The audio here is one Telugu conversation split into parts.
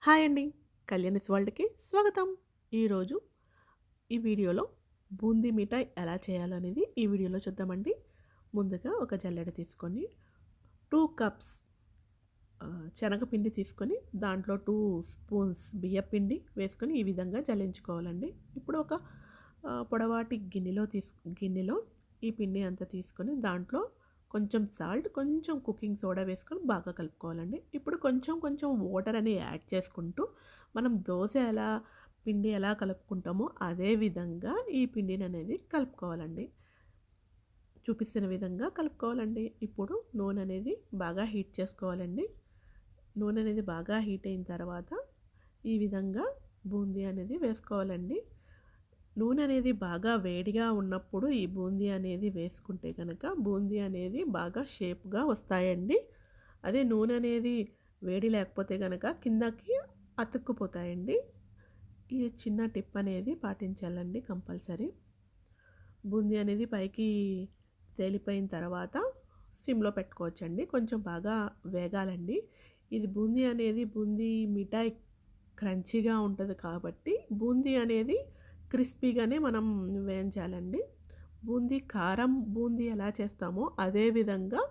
హాయ్ అండి. కళ్యాణిస్ వరల్డ్‌కి స్వాగతం. ఈరోజు ఈ వీడియోలో బూందీ మిఠాయి ఎలా చేయాలో అనేది ఈ వీడియోలో చూద్దామండి. ముందుగా ఒక జల్లెడ తీసుకొని 2 కప్స్ శనగపిండి తీసుకొని దాంట్లో 2 స్పూన్స్ బియ్యపిండి వేసుకొని ఈ విధంగా జల్లించుకోవాలండి. ఇప్పుడు ఒక పొడవాటి గిన్నెలో ఈ పిండి అంతా తీసుకొని దాంట్లో కొంచెం సాల్ట్, కొంచెం కుకింగ్ సోడా వేసుకొని బాగా కలుపుకోవాలండి. ఇప్పుడు కొంచెం కొంచెం వాటర్ అని యాడ్ చేసుకుంటూ మనం పిండి ఎలా కలుపుకుంటామో అదే విధంగా ఈ పిండిననేది కలుపుకోవాలండి. చూపిస్తున్న విధంగా కలుపుకోవాలండి. ఇప్పుడు నూనె అనేది బాగా హీట్ చేసుకోవాలండి. నూనె అనేది బాగా హీట్ అయిన తర్వాత ఈ విధంగా బూందీ అనేది వేసుకోవాలండి. నూనె అనేది బాగా వేడిగా ఉన్నప్పుడు ఈ బూందీ అనేది వేసుకుంటే కనుక బూందీ అనేది బాగా షేప్‌గా వస్తాయండి. అదే నూనె అనేది వేడి లేకపోతే గనక కిందకి అతుక్కుపోతాయండి. ఈ చిన్న టిప్ అనేది పాటించాలండి కంపల్సరీ. బూందీ అనేది పైకి తేలిపోయిన తర్వాత సిమ్‌లో పెట్టుకోవచ్చండి. కొంచెం బాగా వేగాలండి. ఇది బూందీ మిఠాయి క్రంచీగా ఉంటది కాబట్టి బూందీ అనేది క్రిస్పీగానే మనం వేయించాలండి. కారం బూందీ ఎలా చేస్తామో అదే విధంగా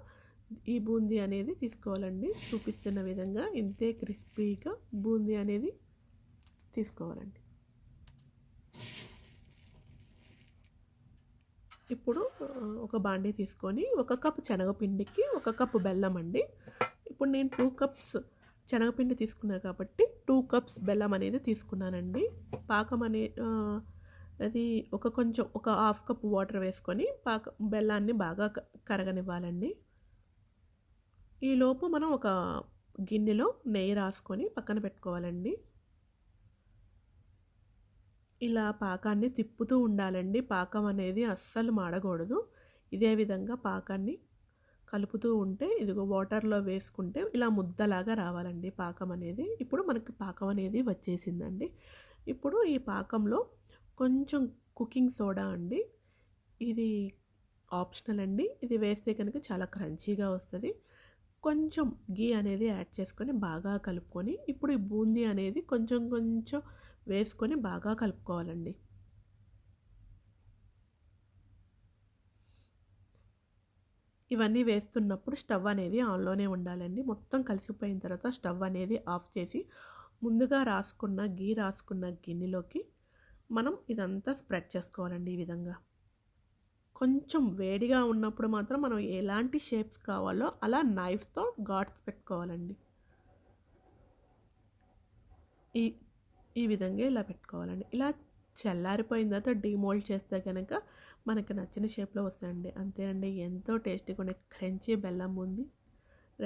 ఈ బూందీ అనేది తీసుకోవాలండి. చూపిస్తున్న విధంగా ఇంతే క్రిస్పీగా బూందీ అనేది తీసుకోవాలండి. ఇప్పుడు ఒక బాండీ తీసుకొని 1 కప్ శనగపిండికి 1 కప్ బెల్లం అండి. ఇప్పుడు నేను 2 కప్స్ శనగపిండి తీసుకున్నా కాబట్టి 2 కప్స్ బెల్లం అనేది తీసుకున్నానండి. పాకం అది ఒక హాఫ్ కప్ వాటర్ వేసుకొని బెల్లాన్ని బాగా కరగనివ్వాలండి. ఈలోపు మనం ఒక గిన్నెలో నెయ్యి రాసుకొని పక్కన పెట్టుకోవాలండి. ఇలా పాకాన్ని తిప్పుతూ ఉండాలండి. పాకం అనేది అస్సలు మాడకూడదు. ఇదే విధంగా పాకాన్ని కలుపుతూ ఉంటే ఇదిగో వాటర్‌లో వేసుకుంటే ఇలా ముద్దలాగా రావాలండి పాకం అనేది. ఇప్పుడు మనకి పాకం అనేది వచ్చేసిందండి. ఇప్పుడు ఈ పాకంలో కొంచెం కుకింగ్ సోడా అండి. ఇది ఆప్షనల్ అండి. ఇది వేస్తే కనుక చాలా క్రంచీగా వస్తది. కొంచెం ఘీ అనేది యాడ్ చేసుకొని బాగా కలుపుకొని ఇప్పుడు ఈ బూందీ అనేది కొంచెం కొంచెం వేసుకొని బాగా కలుపుకోవాలండి. ఇవన్నీ వేస్తున్నప్పుడు స్టవ్ అనేది ఆన్‌లోనే ఉండాలండి. మొత్తం కలిసిపోయిన తర్వాత స్టవ్ అనేది ఆఫ్ చేసి ఘీ రాసుకున్న గిన్నెలోకి మనం ఇదంతా స్ప్రెడ్ చేసుకోవాలండి ఈ విధంగా. కొంచెం వేడిగా ఉన్నప్పుడు మాత్రం మనం ఎలాంటి షేప్స్ కావాలో అలా నైఫ్‌తో ఘాట్స్ పెట్టుకోవాలండి. ఈ ఈ విధంగా ఇలా పెట్టుకోవాలండి. ఇలా చల్లారిపోయిన తర్వాత డీమోల్డ్ చేస్తే గనక మనకి నచ్చిన షేప్‌లో వస్తాయండి. అంతే అండి. ఎంతో టేస్టీగా ఉండే క్రంచీ బెల్లం బూందీ